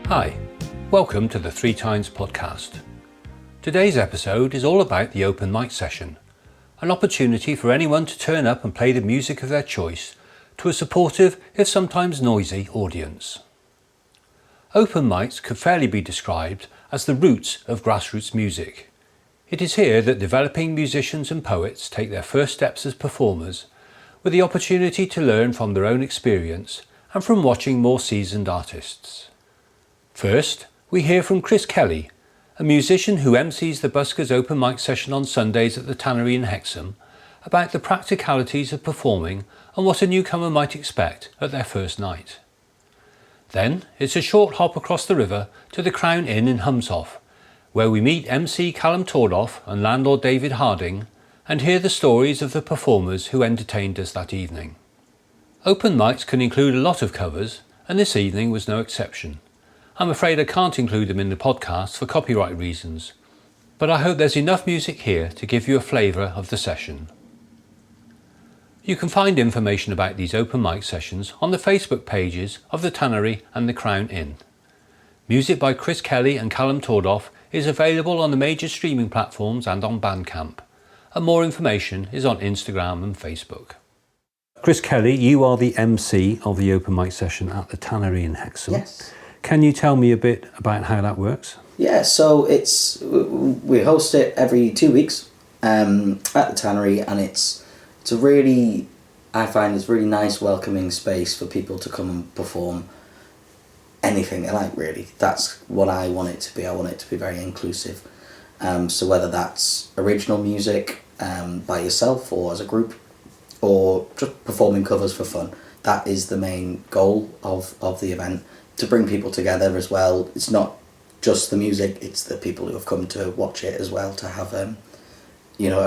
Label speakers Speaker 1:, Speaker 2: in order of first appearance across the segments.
Speaker 1: Hi, welcome to the Three Times podcast. Today's episode is all about the open mic session, an opportunity for anyone to turn up and play the music of their choice to a supportive, if sometimes noisy, audience. Open mics could fairly be described as the roots of grassroots music. It is here that developing musicians and poets take their first steps as performers, with the opportunity to learn from their own experience and from watching more seasoned artists. First, we hear from Chris Kelly, a musician who MCs the Buskers open mic session on Sundays at the Tannery in Hexham, about the practicalities of performing and what a newcomer might expect at their first night. Then it's a short hop across the river to the Crown Inn in Humshaugh, where we meet MC Calum Tordoff and landlord David Harding and hear the stories of the performers who entertained us that evening. Open mics can include a lot of covers, and this evening was no exception. I'm afraid I can't include them in the podcast for copyright reasons, but I hope there's enough music here to give you a flavour of the session. You can find information about these open mic sessions on the Facebook pages of the Tannery and the Crown Inn. Music by Chris Kelly and Calum Tordoff is available on the major streaming platforms and on Bandcamp, and more information is on Instagram and Facebook. Chris Kelly, you are the MC of the open mic session at the Tannery in Hexham.
Speaker 2: Yes.
Speaker 1: Can you tell me a bit about how that works?
Speaker 2: Yeah, so we host it every 2 weeks at the Tannery, and it's a really, I find it's really nice, welcoming space for people to come and perform anything they like, really. That's what I want it to be. I want it to be very inclusive. So whether that's original music by yourself or as a group, or just performing covers for fun, that is the main goal of the event. To bring people together as well. It's not just the music, it's the people who have come to watch it as well, to have a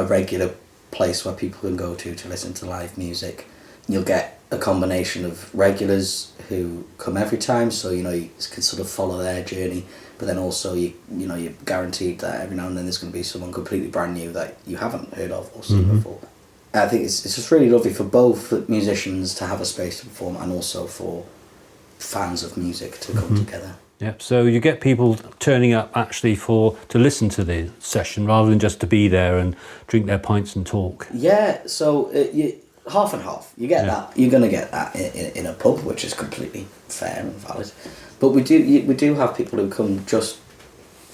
Speaker 2: regular place where people can go to listen to live music. You'll get a combination of regulars who come every time, so you can sort of follow their journey, but then also you're guaranteed that every now and then there's going to be someone completely brand new that you haven't heard of or seen before. I think it's just really lovely for both musicians to have a space to perform, and also for fans of music to come together.
Speaker 1: Yep. So you get people turning up actually to listen to the session rather than just to be there and drink their pints and talk.
Speaker 2: Yeah. So half and half. You get that. You're going to get that in a pub, which is completely fair and valid. But we do have people who come just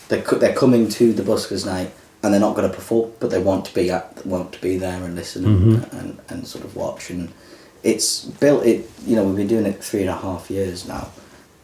Speaker 2: they're coming to the Buskers night and they're not going to perform, but they want to be there and listen and sort of watch. And it's built. We've been doing it 3.5 years now.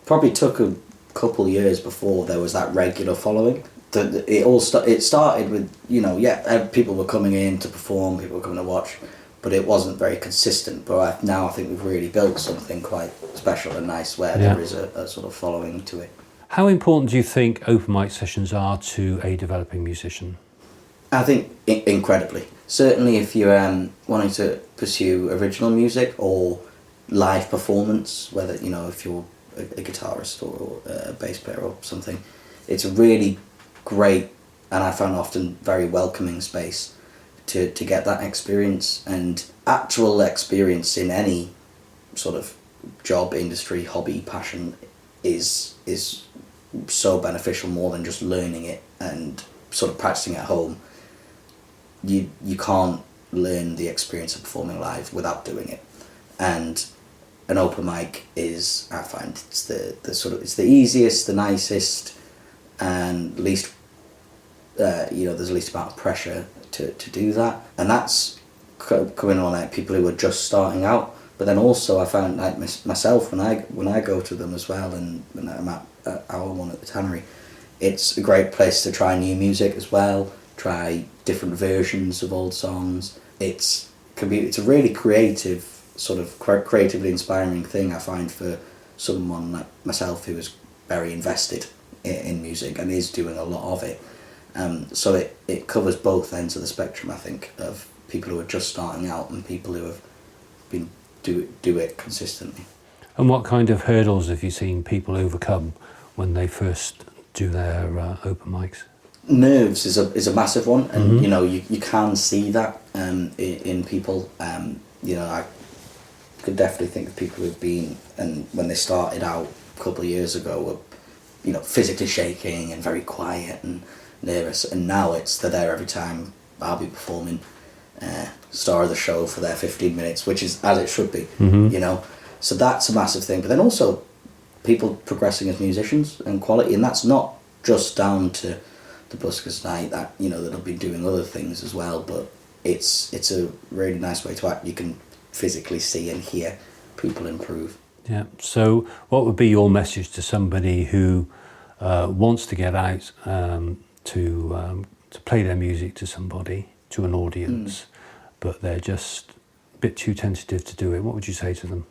Speaker 2: Probably took a couple years before there was that regular following. It started with people were coming in to perform, people were coming to watch, but it wasn't very consistent. But now I think we've really built something quite special and nice where there is a sort of following to it.
Speaker 1: How important do you think open mic sessions are to a developing musician?
Speaker 2: I think incredibly. Certainly if you're wanting to pursue original music or live performance, whether if you're a guitarist or a bass player or something, it's a really great, and I found often very welcoming space to get that experience. And actual experience in any sort of job, industry, hobby, passion is so beneficial, more than just learning it and sort of practicing at home. You can't learn the experience of performing live without doing it. And an open mic is, I find, it's the easiest, the nicest, and least there's the least amount of pressure to do that. And that's coming on like people who are just starting out. But then also I found like myself when I go to them as well, and when I'm at our one at the Tannery, it's a great place to try new music as well, try different versions of old songs. It's a really creative, sort of creatively inspiring thing, I find, for someone like myself who is very invested in music and is doing a lot of it. So it covers both ends of the spectrum, I think, of people who are just starting out and people who have been do it consistently.
Speaker 1: And what kind of hurdles have you seen people overcome when they first do their open mics?
Speaker 2: Nerves is a massive one, and you know, you can see that in people. You know, I could definitely think of people who've been, and when they started out a couple of years ago, were, you know, physically shaking and very quiet and nervous, and now they're there every time I'll be performing star of the show for their 15 minutes, which is as it should be. You know, so that's a massive thing. But then also people progressing as musicians and quality, and that's not just down to the Buskers night, that, you know, that'll be doing other things as well, but it's a really nice way to act. You can physically see and hear people improve.
Speaker 1: Yeah. So what would be your message to somebody who wants to get out to play their music to somebody, to an audience, but they're just a bit too tentative to do it? What would you say to them?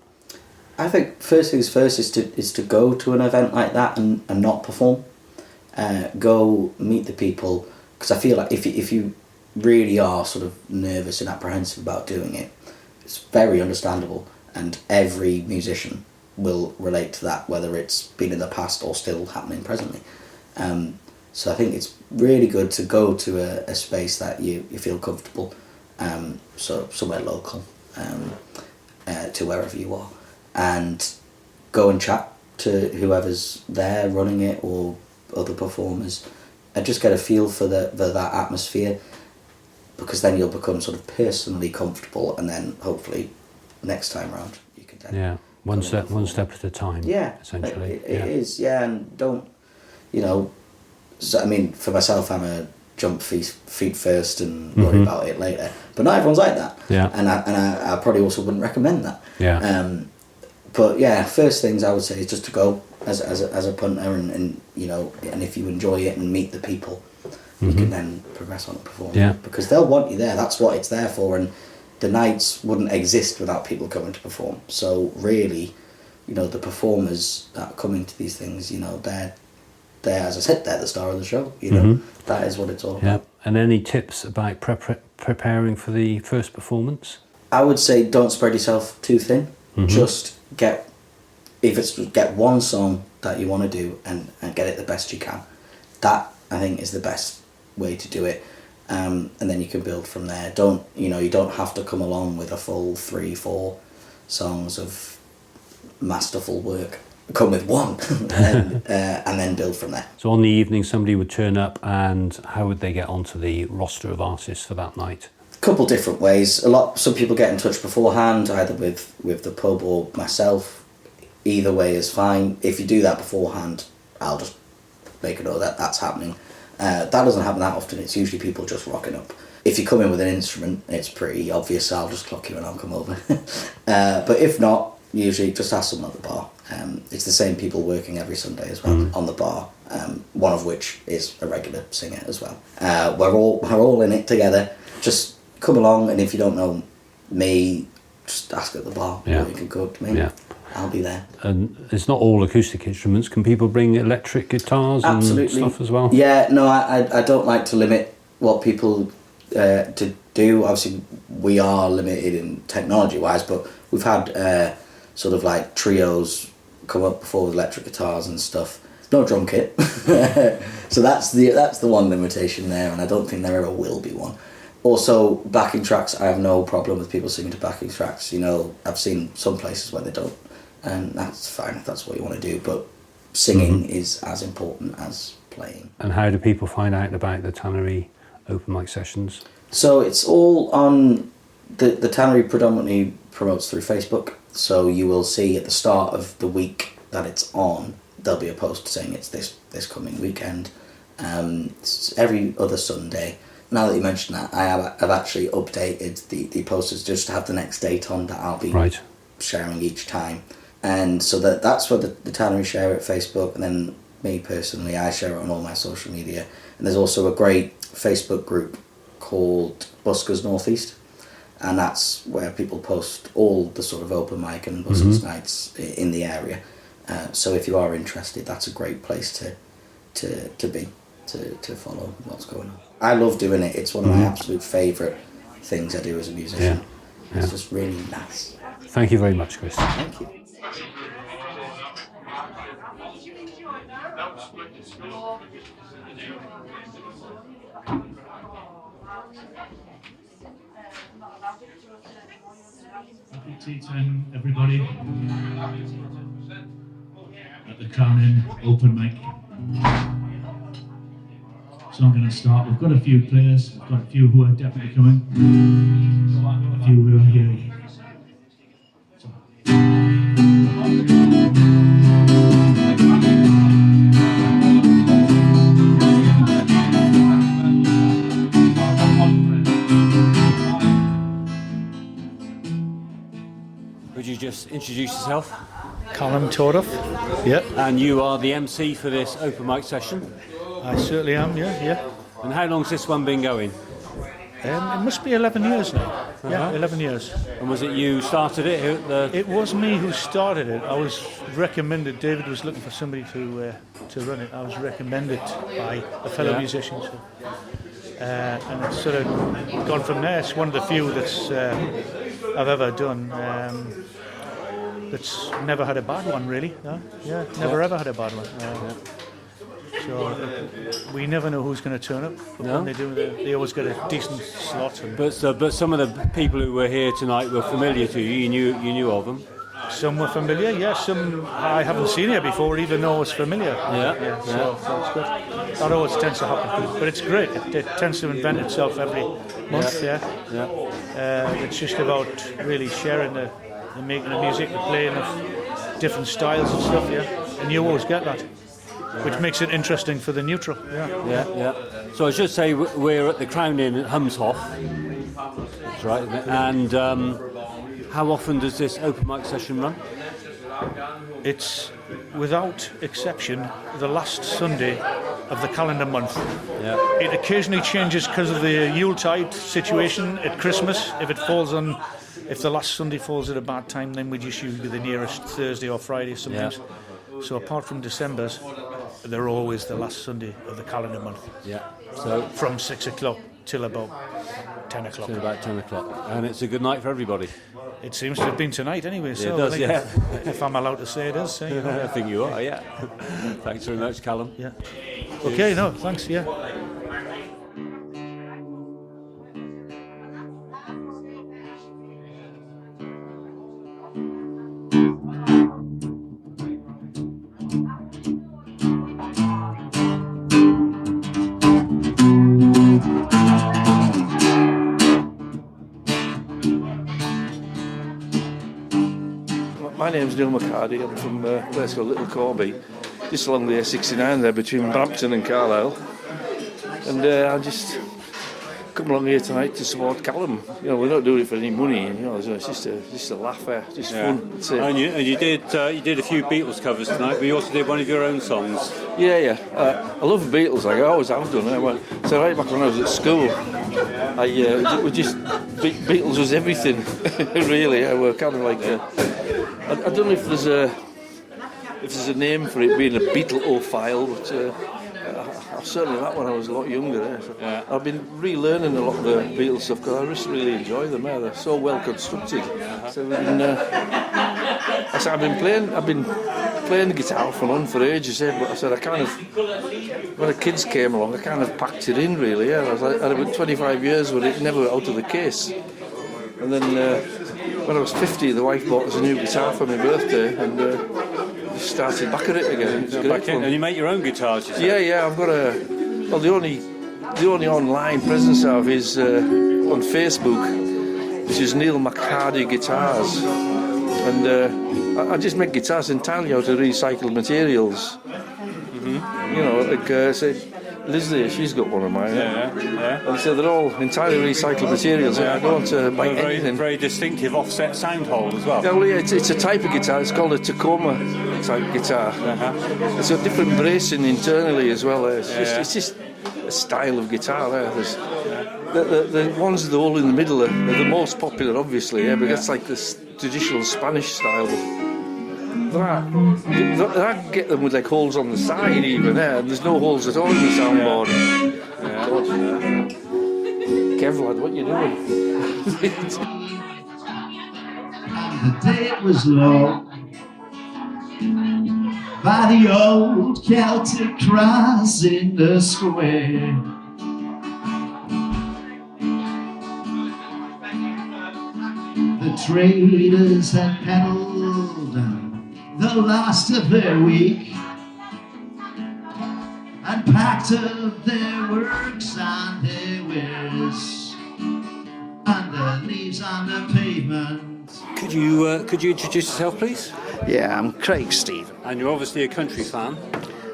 Speaker 2: I think first things first is to go to an event like that and not perform. Go meet the people, because I feel like if you really are sort of nervous and apprehensive about doing it, it's very understandable, and every musician will relate to that, whether it's been in the past or still happening presently. So I think it's really good to go to a space that you feel comfortable, so somewhere local, to wherever you are, and go and chat to whoever's there running it or other performers, and just get a feel for that atmosphere, because then you'll become sort of personally comfortable, and then hopefully next time round you can then
Speaker 1: one step at a time. Essentially.
Speaker 2: It is, and don't, you know. So I mean, for myself, I'm a jump feet first and worry about it later. But not everyone's like that.
Speaker 1: Yeah.
Speaker 2: And I probably also wouldn't recommend that.
Speaker 1: Yeah.
Speaker 2: But yeah, first things I would say is just to go as a punter, and you know, and if you enjoy it and meet the people, you can then progress on to performing.
Speaker 1: Yeah.
Speaker 2: Because they'll want you there. That's what it's there for. And the nights wouldn't exist without people coming to perform. So really, you know, the performers that are coming to these things, you know, they're, as I said, they're the star of the show. You know, that is what it's all about.
Speaker 1: Yeah. And any tips about preparing for the first performance?
Speaker 2: I would say don't spread yourself too thin. Just get one song that you want to do and get it the best you can. That, I think, is the best way to do it. And then you can build from there. You don't have to come along with a full 3-4 songs of masterful work. Come with one and then build from there.
Speaker 1: So on the evening, somebody would turn up, and how would they get onto the roster of artists for that night?
Speaker 2: Couple different ways. Some people get in touch beforehand, either with the pub or myself. Either way is fine. If you do that beforehand, I'll just make a note that that's happening. That doesn't happen that often. It's usually people just rocking up. If you come in with an instrument, it's pretty obvious. I'll just clock you and I'll come over. But if not, usually just ask someone at the bar. It's the same people working every Sunday as well on the bar. One of which is a regular singer as well. We're all in it together. Just come along, and if you don't know me, just ask at the bar. Or you can go up to me. I'll be there. And
Speaker 1: it's not all acoustic instruments. Can people bring electric guitars and stuff as well?
Speaker 2: Yeah, no, I don't like to limit what people to do. Obviously, we are limited in technology-wise, but we've had sort of like trios come up before with electric guitars and stuff. No drum kit. So that's the one limitation there, and I don't think there ever will be one. Also, backing tracks, I have no problem with people singing to backing tracks. You know, I've seen some places where they don't, and that's fine if that's what you want to do, but singing is as important as playing.
Speaker 1: And how do people find out about the Tannery open mic sessions?
Speaker 2: So it's all on, the Tannery predominantly promotes through Facebook, so you will see at the start of the week that it's on, there'll be a post saying it's this coming weekend. It's every other Sunday. Now that you mention that, I've actually updated the posters just to have the next date on that I'll be sharing each time. And so that's where the Tannery share it, Facebook, and then me personally, I share it on all my social media. And there's also a great Facebook group called Buskers Northeast, and that's where people post all the sort of open mic and Buskers nights in the area. So if you are interested, that's a great place to be, to follow what's going on. I love doing it. It's one of my absolute favourite things I do as a musician. It's just really nice.
Speaker 1: Thank you very much, Chris.
Speaker 2: Thank you.
Speaker 3: Happy tea time, everybody. At the Crown open mic. So I'm going to start. We've got a few players. We've got a few who are definitely coming. A few who are here.
Speaker 1: Would you just introduce yourself?
Speaker 3: Calum Tordoff. Yeah.
Speaker 1: And you are the MC for this open mic session.
Speaker 3: I certainly am, yeah.
Speaker 1: And how long's this one been going?
Speaker 3: It must be 11 years now. Yeah, 11 years.
Speaker 1: And was it you started it?
Speaker 3: It was me who started it. I was recommended. David was looking for somebody to run it. I was recommended by a fellow musician. So. And it's sort of gone from there. It's one of the few that's I've ever done that's never had a bad one, really. No? Yeah, never ever had a bad one. So we never know who's going to turn up. But when they do, they always get a decent slot.
Speaker 1: But some of the people who were here tonight were familiar to you. You knew of them.
Speaker 3: Some were familiar, yeah. Some I haven't seen here before, even though it's familiar. So it's good. That always tends to happen, but it's great. It tends to invent itself every month. It's just about really sharing the making of music, the playing of different styles and stuff. And you always get that, which makes it interesting for the neutral.
Speaker 1: So I should say we're at the Crown Inn at Humshaugh. That's right. And how often does this open mic session run?
Speaker 3: It's, without exception, the last Sunday of the calendar month. It occasionally changes because of the Yuletide situation at Christmas. If the last Sunday falls at a bad time, then we'd usually be the nearest Thursday or Friday sometimes. So apart from December's, they're always the last Sunday of the calendar month. So from 6 o'clock till about 10 o'clock.
Speaker 1: Till about 10 o'clock. And it's a good night for everybody.
Speaker 3: It seems to have been tonight anyway. So
Speaker 1: it does,
Speaker 3: if I'm allowed to say it is.
Speaker 1: I think you are, yeah. Thanks very much, Calum.
Speaker 3: Yeah. Okay, no, thanks, yeah.
Speaker 4: My name's Neil McCarty. I'm from a place called Little Corby, just along the A69 there between Brampton and Carlisle. And I just come along here tonight to support Calum. We're not doing it for any money. It's just a laugh, just fun. That's it.
Speaker 1: And you did a few Beatles covers tonight, but you also did one of your own songs.
Speaker 4: Yeah. I love the Beatles. I always have done. So right back when I was at school, Beatles was everything. Really, we're kind of like. I don't know if there's a name for it being a Beatleophile, but I certainly that when I was a lot younger. I've been relearning a lot of the Beatles stuff because I just really enjoy them. They're so well constructed. So I've been playing the guitar off and on for ages. But I said when the kids came along, I kind of packed it in really. I had about 25 years with it never out of the case, and then. When I was 50, the wife bought us a new guitar for my birthday, and started back at it again. It's great fun.
Speaker 1: And you make your own guitars, you say?
Speaker 4: Yeah. I've got the only online presence I have is on Facebook, which is Neil McCarty Guitars, and I just make guitars entirely out of recycled materials. Liz there, she's got one of mine. And so they're all entirely recycled materials. I don't want to buy anything.
Speaker 1: Very distinctive offset sound hole as well.
Speaker 4: Yeah, it's a type of guitar. It's called a Tacoma type guitar. It's got different bracing internally as well. It's just a style of guitar. The ones that are all in the middle are the most popular, obviously. Because it's like this traditional Spanish style. I get them with like holes on the side even and there's no holes at all in the soundboard. Careful, lad, what you doing?
Speaker 5: The day it was low, by the old Celtic cross in the square. The traders had peddled the last of their week and packed up their works and their wares and their leaves on the pavement.
Speaker 1: Could you introduce yourself, please?
Speaker 6: Yeah, I'm Craig Stephen.
Speaker 1: And you're obviously a country fan.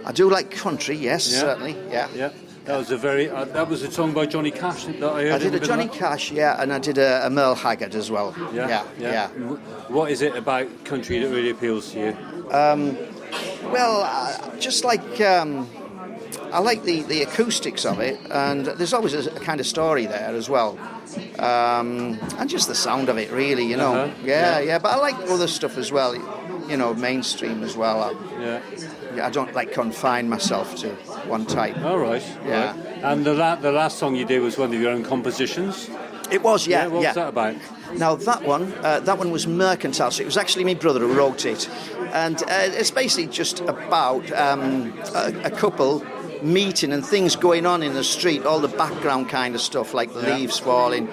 Speaker 6: I do like country, yes,
Speaker 1: Yeah.
Speaker 6: certainly, yeah.
Speaker 1: Yeah. That was a song by Johnny Cash that I heard.
Speaker 6: I did a Johnny Cash, yeah, and I did a Merle Haggard as well.
Speaker 1: Yeah. What is it about country that really appeals to you?
Speaker 6: Just like I like the acoustics of it, and there's always a kind of story there as well, and just the sound of it, really, you know.
Speaker 1: Uh-huh.
Speaker 6: Yeah. But I like other stuff as well, you know, mainstream as well. I don't like confine myself to one type.
Speaker 1: All right.
Speaker 6: Yeah.
Speaker 1: Right. And the last song you did was one of your own compositions.
Speaker 6: It was, yeah.
Speaker 1: What was that about?
Speaker 6: Now that one was Mercantile. So it was actually my brother who wrote it, and it's basically just about a couple meeting and things going on in the street, all the background kind of stuff like the leaves falling,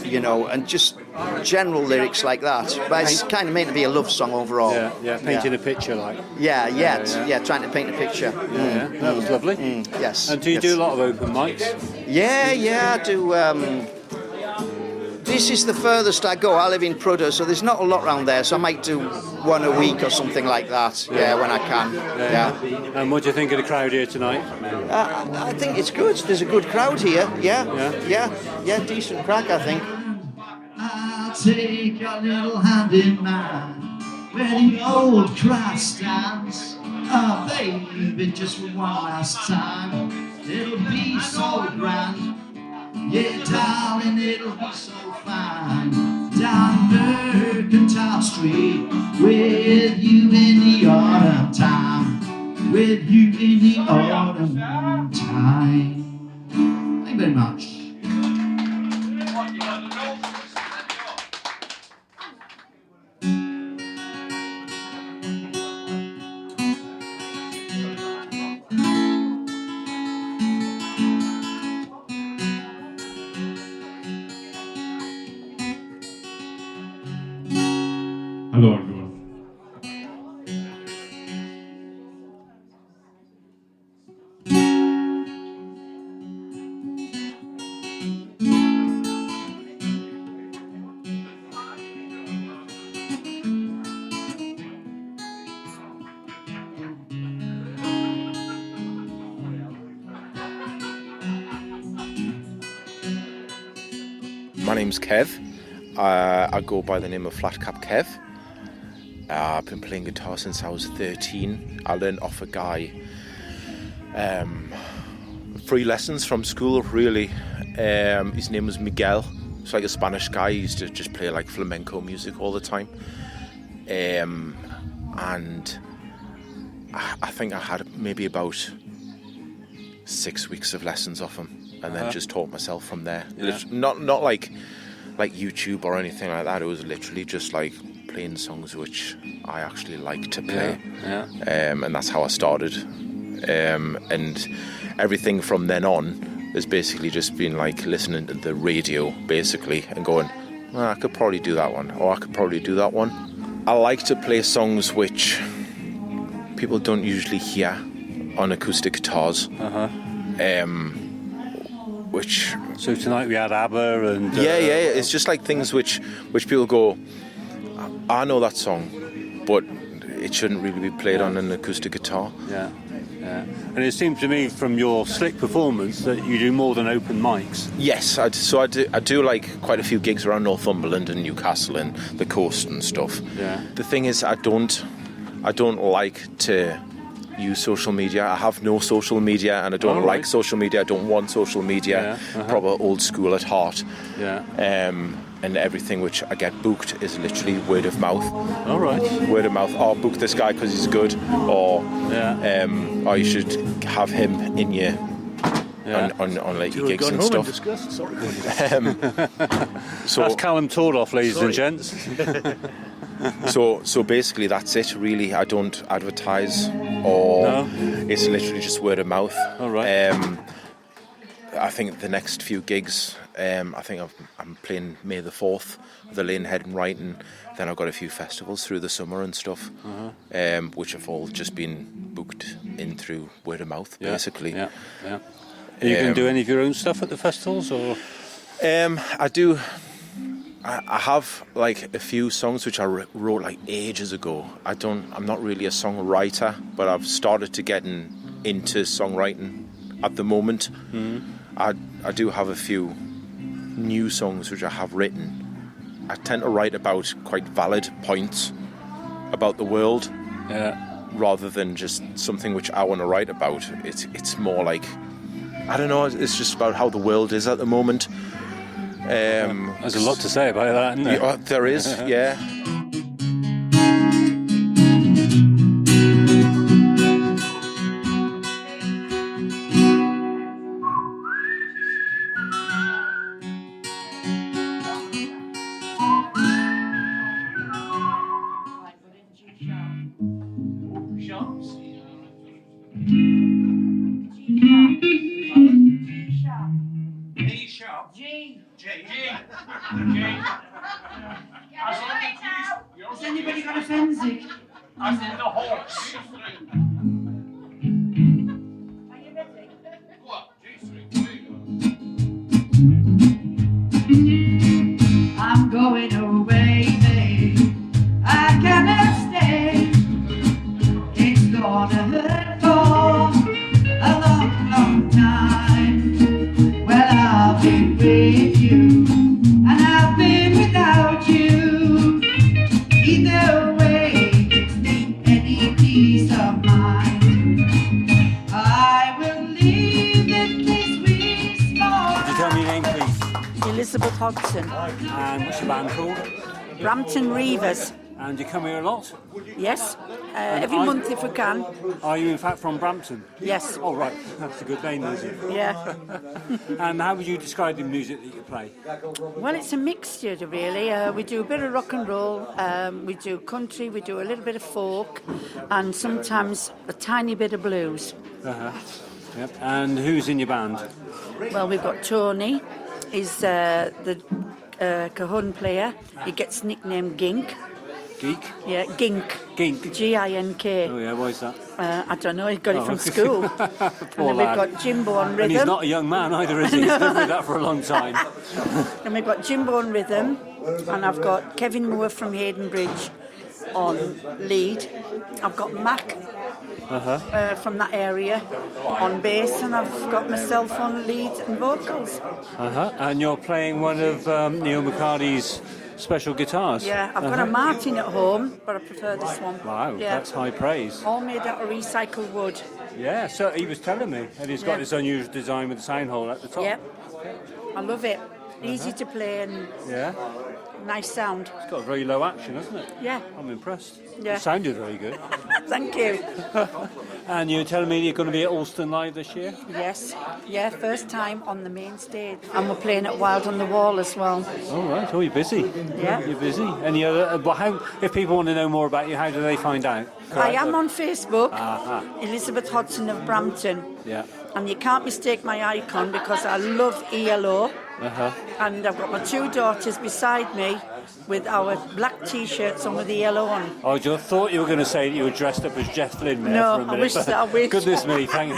Speaker 6: you know, and just general lyrics like that. But it's kind of meant to be a love song overall.
Speaker 1: Yeah, painting a picture like.
Speaker 6: Yeah, trying to paint a picture.
Speaker 1: That was lovely.
Speaker 6: Yes.
Speaker 1: And do you do a lot of open mics?
Speaker 6: Yeah, I do. This is the furthest I go. I live in Prudhoe, so there's not a lot around there, so I might do one a week or something like that, when I can. Yeah.
Speaker 1: And what do you think of the crowd here tonight?
Speaker 6: I think it's good. There's a good crowd here. Yeah, decent crack, I think.
Speaker 5: I'll take your little hand in mine where the old cross stands. Oh, baby, just for one last time. It'll be so grand. Yeah, darling, it'll be so fine. Down Mercantile Street with you in the autumn time. With you in the autumn time. Thank you very much.
Speaker 7: Hello everyone.
Speaker 8: My name's Kev. I go by the name of Flatcap Kev. I've been playing guitar since I was 13. I learned off a guy. Free lessons from school, really. His name was Miguel. It's like a Spanish guy. He used to just play like flamenco music all the time. And I think I had maybe about 6 weeks of lessons off him, and then just taught myself from there. Not like YouTube or anything like that. It was literally just like playing songs which I actually like to play. And that's how I started. And everything from then on has basically just been like listening to the radio basically and going, well, I could probably do that one, or I could probably do that one. I like to play songs which people don't usually hear on acoustic guitars.
Speaker 1: So tonight we had ABBA and...
Speaker 8: It's just like things which people go, I know that song, but it shouldn't really be played on an acoustic guitar.
Speaker 1: Yeah. And it seems to me from your slick performance that you do more than open mics.
Speaker 8: Yes, I do like quite a few gigs around Northumberland and Newcastle and the coast and stuff. Yeah. The thing is, I don't like to use social media. I have no social media, and I don't like social media. I don't want social media. Proper old school at heart. And everything which I get booked is literally word of mouth.
Speaker 1: All right.
Speaker 8: Word of mouth. Oh, book this guy because he's good. Or you should have him in your on like your gigs and stuff.
Speaker 1: So that's Calum Tordoff, ladies and gents.
Speaker 8: So basically that's it really. I don't advertise or it's literally just word of mouth.
Speaker 1: All right.
Speaker 8: I think the next few gigs, I think I'm playing May the 4th, the Lanehead and Wrighton. Then I've got a few festivals through the summer and stuff, which have all just been booked in through word of mouth, basically.
Speaker 1: Yeah. Are you going to do any of your own stuff at the festivals, or?
Speaker 8: I do. I have like a few songs which I wrote like ages ago. I'm not really a songwriter, but I've started to get into songwriting at the moment. I do have a few new songs which I have written. I tend to write about quite valid points about the world, rather than just something which I want to write about. It's more like, I don't know, it's just about how the world is at the moment.
Speaker 1: There's a lot to say about that, isn't there?
Speaker 8: There is, yeah.
Speaker 5: Has anybody got a Fenzik?
Speaker 7: As in the horse.
Speaker 5: Are you ready?
Speaker 7: What?
Speaker 5: I'm going away, babe. I cannot stay. It's gonna hurt for a long, long time. Well, I'll be with you, and I've been without you. Either way, it's me any peace of mind. I will leave this place with small.
Speaker 1: Could you tell me your name, please?
Speaker 9: Elizabeth Hodgson,
Speaker 1: And what's your band called?
Speaker 9: Brampton Reivers.
Speaker 1: And you come here a lot?
Speaker 9: Yes, every month if we can.
Speaker 1: Are you in fact from Brampton?
Speaker 9: Yes.
Speaker 1: Oh right, that's a good name, isn't it?
Speaker 9: Yeah.
Speaker 1: And how would you describe the music that you play?
Speaker 9: Well, it's a mixture really. We do a bit of rock and roll, we do country, we do a little bit of folk, and sometimes a tiny bit of blues.
Speaker 1: Yep. And who's in your band?
Speaker 9: Well, we've got Tony. He's the cajon player. He gets nicknamed Gink.
Speaker 1: Geek?
Speaker 9: Yeah, Gink.
Speaker 1: Gink.
Speaker 9: G-I-N-K.
Speaker 1: Oh yeah, why is that?
Speaker 9: I don't know, he got it from school. And
Speaker 1: Poor
Speaker 9: then we've
Speaker 1: lad.
Speaker 9: got Jimbo on rhythm.
Speaker 1: And he's not a young man either, is he? He's been with that for a long time.
Speaker 9: And we've got Jimbo on rhythm, and I've got Kevin Moore from Hayden Bridge on lead. I've got Mac from that area on bass, and I've got myself on lead and vocals.
Speaker 1: And you're playing one of Neil McCarty's special guitars?
Speaker 9: Yeah, I've got a Martin at home, but I prefer this one.
Speaker 1: Wow,
Speaker 9: yeah.
Speaker 1: That's high praise.
Speaker 9: All made out of recycled wood.
Speaker 1: Yeah, so he was telling me, and he's got this unusual design with the sound hole at the top.
Speaker 9: Yep, I love it. Easy to play and nice sound.
Speaker 1: It's got a very low action, hasn't it?
Speaker 9: Yeah.
Speaker 1: I'm impressed.
Speaker 9: Yeah.
Speaker 1: It sounded very good.
Speaker 9: Thank you.
Speaker 1: And you're telling me you're going to be at Alston Live this year?
Speaker 9: Yes, yeah, first time on the main stage. And we're playing at Wild on the Wall as well.
Speaker 1: All right, oh, you're busy.
Speaker 9: Yeah.
Speaker 1: You're busy. Any other, if people want to know more about you, how do they find out?
Speaker 9: I am on Facebook, Elizabeth Hodgson of Brampton.
Speaker 1: Yeah.
Speaker 9: And you can't mistake my icon because I love ELO. And I've got my two daughters beside me with our black T-shirts on with the yellow on.
Speaker 1: Oh, I thought you were going to say that you were dressed up as Jeff Flynn there
Speaker 9: No,
Speaker 1: for a minute.
Speaker 9: I wish that I wish.
Speaker 1: Goodness me, thank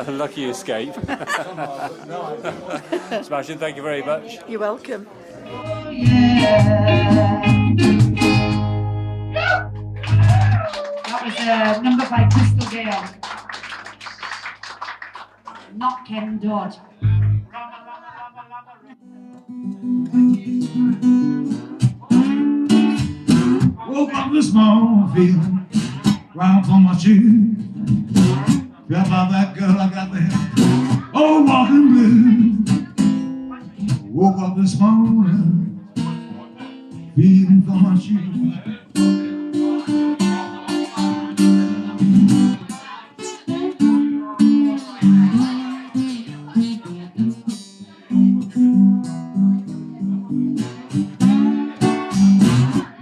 Speaker 1: you. Lucky escape. Smashing, thank you very much.
Speaker 9: You're welcome.
Speaker 5: Oh, yeah. That was a number by Crystal Gale. Not Ken Dodd.
Speaker 10: Woke up this morning feeling round for my shoes. Felt about that girl I got there. Oh, walking blues. Woke up this morning feeling for my shoes.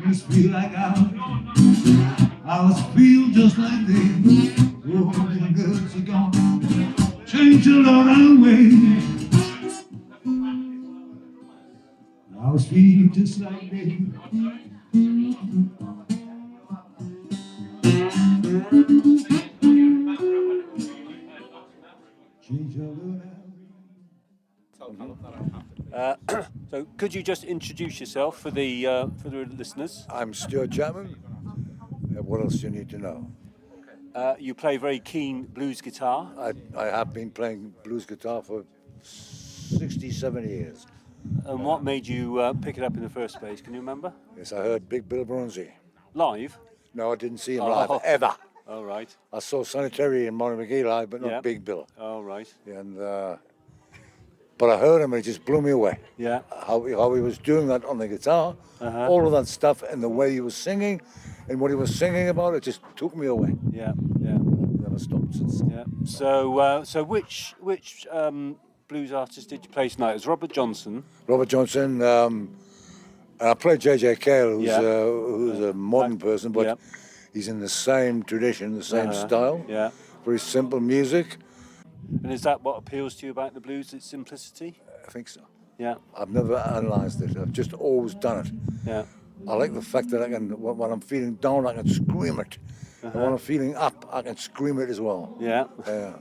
Speaker 10: This feeling feel just like this. Oh, the goods are gone. Change a lot of ways. I feel just like this. Change a lot of
Speaker 1: So could you just introduce yourself for the listeners?
Speaker 11: I'm Stuart Chapman. What else do you need to know?
Speaker 1: You play very keen blues guitar.
Speaker 11: I have been playing blues guitar for 67 years.
Speaker 1: And what made you pick it up in the first place? Can you remember?
Speaker 11: Yes, I heard Big Bill Bronzy.
Speaker 1: Live?
Speaker 11: No, I didn't see him
Speaker 1: Oh.
Speaker 11: live, ever.
Speaker 1: Oh, right.
Speaker 11: I saw Sonny Terry and Maury McGee live, but not
Speaker 1: Yeah.
Speaker 11: Big Bill.
Speaker 1: Oh, right.
Speaker 11: And but I heard him and it just blew me away.
Speaker 1: Yeah.
Speaker 11: How he was doing that on the guitar, all of that stuff, and the way he was singing, and what he was singing about, it just took me away.
Speaker 1: Yeah, yeah.
Speaker 11: Never stopped since.
Speaker 1: Yeah. So which blues artist did you play tonight? It was Robert Johnson.
Speaker 11: Robert Johnson, and I played J.J. Cale, who's,
Speaker 1: Yeah.
Speaker 11: who's a modern person, but
Speaker 1: Yeah.
Speaker 11: he's in the same tradition, the same style.
Speaker 1: Yeah.
Speaker 11: Very simple music.
Speaker 1: And is that what appeals to you about the blues? Its simplicity?
Speaker 11: I think so.
Speaker 1: Yeah.
Speaker 11: I've never analysed it. I've just always done it.
Speaker 1: Yeah.
Speaker 11: I like the fact that I can, when I'm feeling down, I can scream it. And when I'm feeling up, I can scream it as well.
Speaker 1: Yeah.
Speaker 11: Yeah.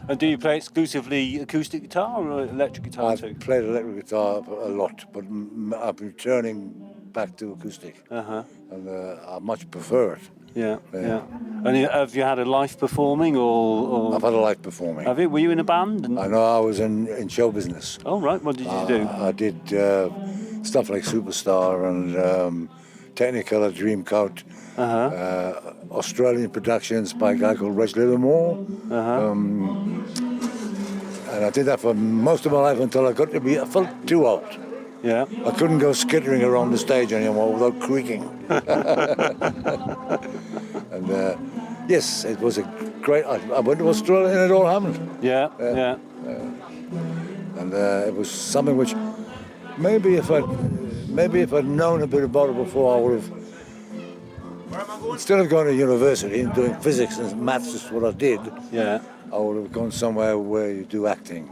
Speaker 1: And do you play exclusively acoustic guitar or electric guitar too?
Speaker 11: I've played electric guitar a lot, but I've been turning back to acoustic. And I much prefer it.
Speaker 1: Yeah, yeah. And have you had a life performing or?
Speaker 11: I've had a life performing.
Speaker 1: Have you? Were you in a band?
Speaker 11: I know I was in show business.
Speaker 1: Oh, right. What did you do?
Speaker 11: I did stuff like Superstar and Technicolor, Dreamcoat, Australian productions by a guy called Reg Livermore. And I did that for most of my life until I felt too old.
Speaker 1: Yeah.
Speaker 11: I couldn't go skittering around the stage anymore without creaking. And yes, it was a great. I went to Australia and it all happened.
Speaker 1: Yeah, yeah.
Speaker 11: And it was something which maybe if I'd known a bit about it before, I would have. Instead of going to university and doing physics and maths, is what I did.
Speaker 1: Yeah.
Speaker 11: I would have gone somewhere where you do acting.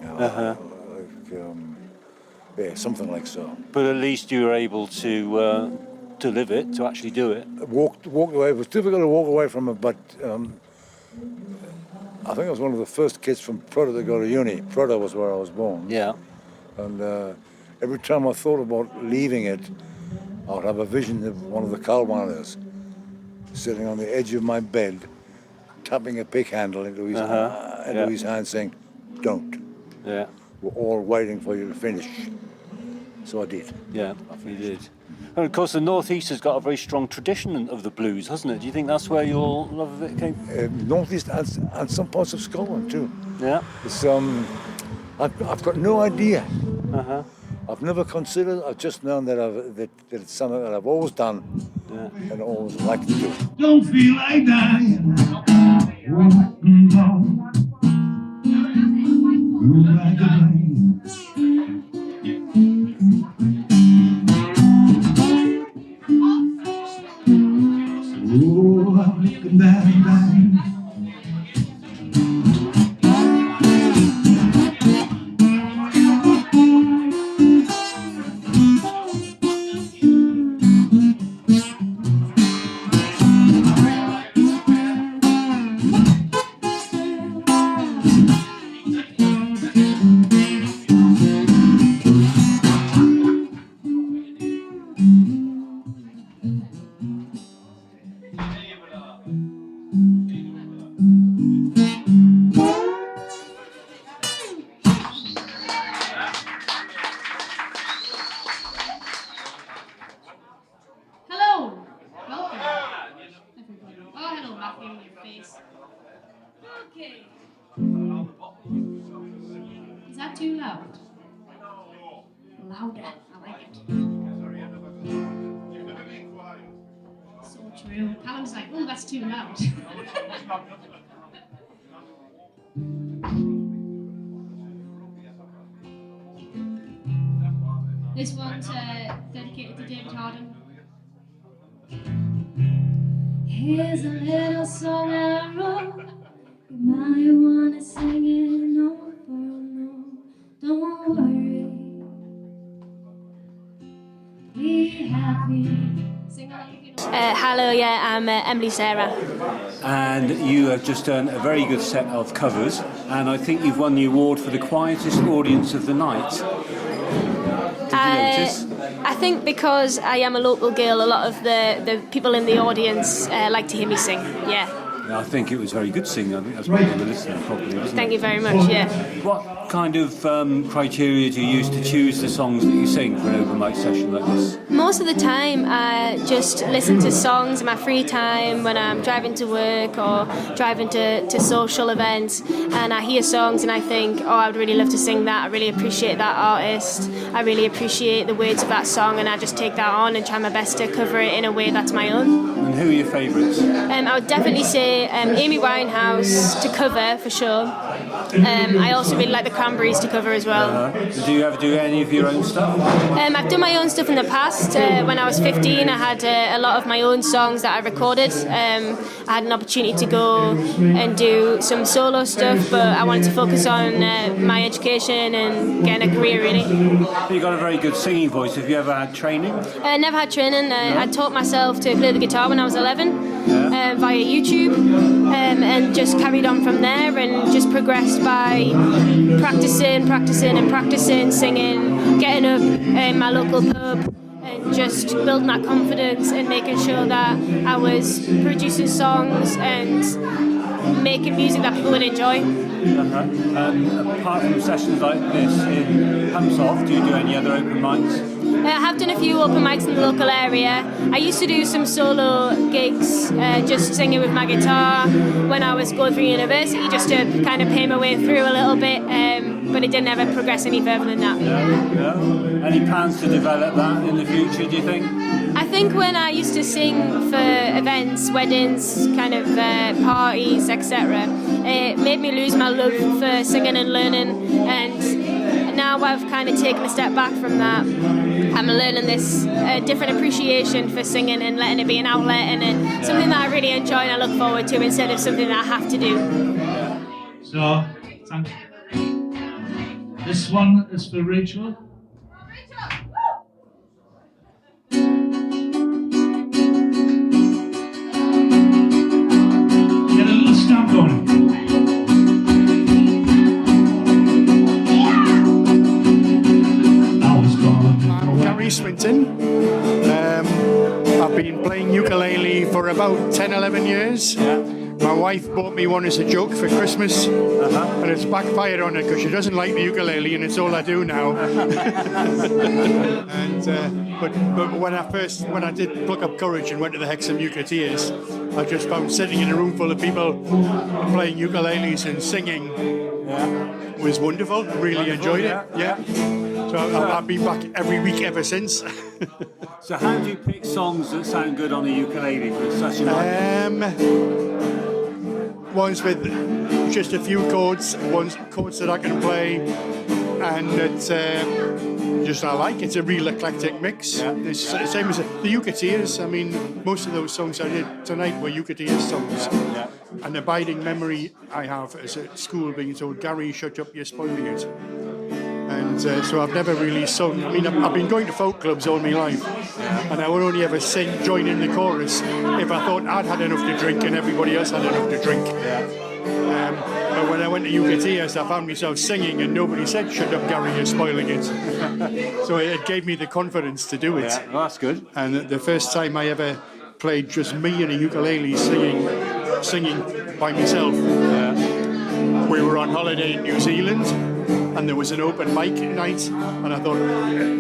Speaker 11: Yeah, something like so.
Speaker 1: But at least you were able to live it, to actually do it.
Speaker 11: Walked away. It was difficult to walk away from it, but I think I was one of the first kids from Prada to go to uni. Prada was where I was born.
Speaker 1: Yeah.
Speaker 11: And every time I thought about leaving it, I would have a vision of one of the Calwaners sitting on the edge of my bed, tapping a pick handle into his hand, saying, "Don't."
Speaker 1: Yeah.
Speaker 11: We're all waiting for you to finish. So I did.
Speaker 1: Yeah, you did. And of course, the North East has got a very strong tradition of the blues, hasn't it? Do you think that's where your love of it came?
Speaker 11: North East and some parts of Scotland too.
Speaker 1: Yeah.
Speaker 11: It's, I've got no idea. I've never considered. I've just known that that it's something that I've always done and always liked to do.
Speaker 10: Don't feel like dying. Like a oh, I'm looking down.
Speaker 12: Hello, welcome, everybody. Oh, hello, Matthew, your face. Okay. Is that too loud? Louder, I like it. So true. Calum's like, oh, that's too loud. This one's dedicated to David Harden. Here's a little song I wrote. You might wanna sing it note for note. Don't worry. Be happy. Sing along if you know.
Speaker 13: Hello, yeah, I'm Emily Sarah.
Speaker 1: And you have just done a very good set of covers, and I think you've won the award for the quietest audience of the night. Did you notice?
Speaker 13: I think because I am a local girl, a lot of the people in the audience like to hear me sing, yeah.
Speaker 1: I think it was very good singing. I think that's what they were listening properly, wasn't
Speaker 13: Thank
Speaker 1: it?
Speaker 13: you very much, yeah.
Speaker 1: What kind of criteria do you use to choose the songs that you sing for an open mic session like this?
Speaker 13: Most of the time I just listen to songs in my free time when I'm driving to work or driving to social events, and I hear songs and I think, oh, I would really love to sing that. I really appreciate that artist. I really appreciate the words of that song, and I just take that on and try my best to cover it in a way that's my own.
Speaker 1: And who are your favourites?
Speaker 13: I would definitely say Amy Winehouse to cover for sure. I also really like the Cranberries to cover as well.
Speaker 1: Do you ever do any of your own stuff?
Speaker 13: I've done my own stuff in the past. When I was 15, I had a lot of my own songs that I recorded. I had an opportunity to go and do some solo stuff, but I wanted to focus on my education and getting a career, really.
Speaker 1: You've got a very good singing voice. Have you ever had training?
Speaker 13: Never had training. I taught myself to play the guitar when I was 11 via YouTube, and just carried on from there and just progressed by practicing, singing, getting up in my local pub and just building that confidence and making sure that I was producing songs and making music that people would enjoy.
Speaker 1: Apart from sessions like this in Humshaugh, do you do any other open mics?
Speaker 13: I have done a few open mics in the local area. I used to do some solo gigs, just singing with my guitar when I was going through university, just to kind of pay my way through a little bit, but it didn't ever progress any further than that.
Speaker 1: No. Any plans to develop that in the future, do you think?
Speaker 13: I think when I used to sing for events, weddings, kind of parties, etc., it made me lose my love for singing and learning, and now I've kind of taken a step back from that. I'm learning this different appreciation for singing and letting it be an outlet and something that I really enjoy and I look forward to instead of something that I have to do.
Speaker 10: So, thank you. This one is for Rachel. Get a little stamp on it.
Speaker 14: Swinton. I've been playing ukulele for about 10-11 years. My wife bought me one as a joke for Christmas, and it's backfired on her because she doesn't like the ukulele, and it's all I do now. But when I did pluck up courage and went to the Hexham Uketeers, I just found sitting in a room full of people playing ukuleles and singing was wonderful. Really enjoyed it. Yeah. So I've been back every week ever since.
Speaker 1: So how do you pick songs that sound good on a ukulele for such a night?
Speaker 14: Ones with just a few chords, chords that I can play, and that just I like. It's a real eclectic mix. It's the same as the Uketeers. I mean, most of those songs I did tonight were Uketeers songs. An abiding memory I have is at school being told, "Gary, shut up, you're spoiling it." And so I've never really sung. I mean, I've been going to folk clubs all my life, and I would only ever join in the chorus if I thought I'd had enough to drink and everybody else had enough to drink. But when I went to Uketeers, I found myself singing, and nobody said, "Shut up, Gary, you're spoiling it." So it gave me the confidence to do it.
Speaker 1: Well, that's good.
Speaker 14: And the first time I ever played just me and a ukulele singing by myself, we were on holiday in New Zealand. And there was an open mic night, and I thought,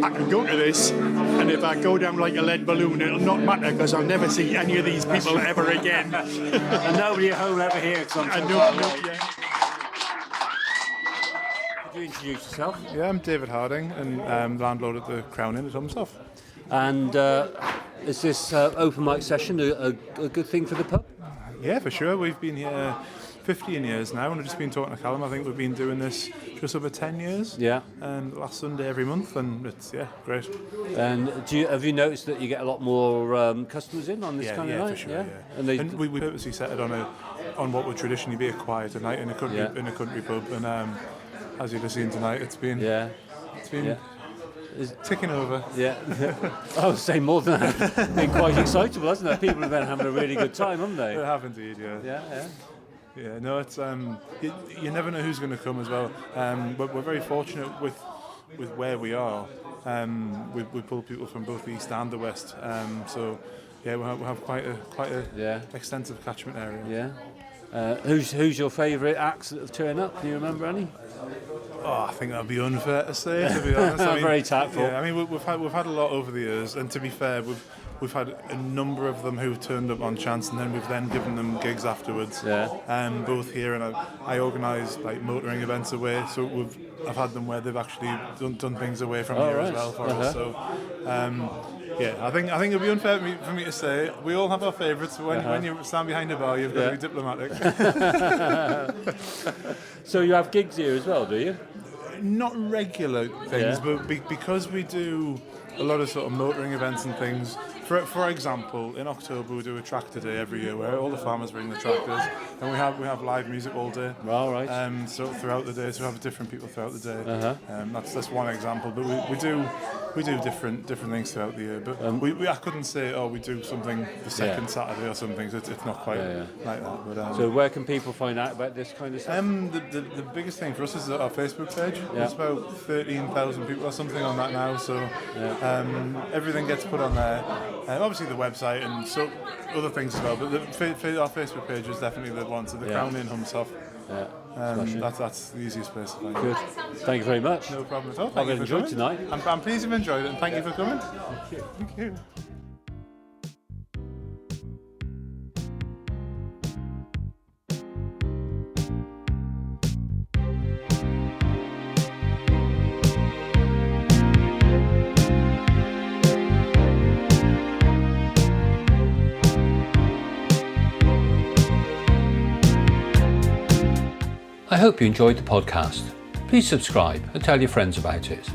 Speaker 14: I can go to this, and if I go down like a lead balloon, it'll not matter, because I'll never see any of these people ever again.
Speaker 1: And nobody at home ever hears something.
Speaker 14: Could
Speaker 1: you introduce yourself?
Speaker 15: Yeah, I'm David Harding, and I'm landlord at the Crown Inn at Humshaugh.
Speaker 1: And is this open mic session a good thing for the pub?
Speaker 15: Yeah, for sure. We've been here 15 years now, and I've just been talking to Calum. I think we've been doing this just over 10 years.
Speaker 1: Yeah.
Speaker 15: And last Sunday every month, and it's great.
Speaker 1: And have you noticed that you get a lot more customers in on this kind of night?
Speaker 15: For sure, yeah. And we purposely set it on what would traditionally be a quieter night in a country pub, and as you've seen tonight, it's been ticking over.
Speaker 1: Yeah. I would say more than that. It's been quite excitable, hasn't it? People have been having a really good time, haven't they?
Speaker 15: They have indeed, yeah. Yeah, no, it's you never know who's going to come as well. But we're very fortunate with where we are. We pull people from both the east and the west. So we have quite a extensive catchment area.
Speaker 1: Yeah. Who's your favourite acts that have turned up? Can you remember any?
Speaker 15: Oh, I think that'd be unfair to say, to be honest. I mean,
Speaker 1: very tactful.
Speaker 15: Yeah, I mean, we've had a lot over the years, and to be fair, we've had a number of them who've turned up on chance, and then we've given them gigs afterwards. Yeah. Both here, and I organise like motoring events away, so I've had them where they've actually done things away from here as well for us. So. I think it'd be unfair for me to say. We all have our favourites. When you stand behind a bar, you've got to be diplomatic.
Speaker 1: So you have gigs here as well, do you?
Speaker 15: Not regular things, but because we do a lot of sort of motoring events and things. For example, in October we do a tractor day every year where all the farmers bring the tractors, and we have live music all day.
Speaker 1: All right.
Speaker 15: So throughout the day, so we have different people throughout the day. That's one example, but we do different things throughout the year. But I couldn't say we do something the second Saturday or something. So it's not quite like that. But,
Speaker 1: so where can people find out about this kind of stuff?
Speaker 15: The biggest thing for us is our Facebook page. There's about 13,000 people or something on that now. So everything gets put on there. Obviously the website and so other things as well, but our Facebook page is definitely the one. So the Crown in Humshaugh. That's the easiest place to find it.
Speaker 1: Good. Thank you very much.
Speaker 15: No problem at all.
Speaker 1: I've enjoyed tonight.
Speaker 15: I'm pleased you've enjoyed it, and thank you for coming. Thank you.
Speaker 1: I hope you enjoyed the podcast. Please subscribe and tell your friends about it.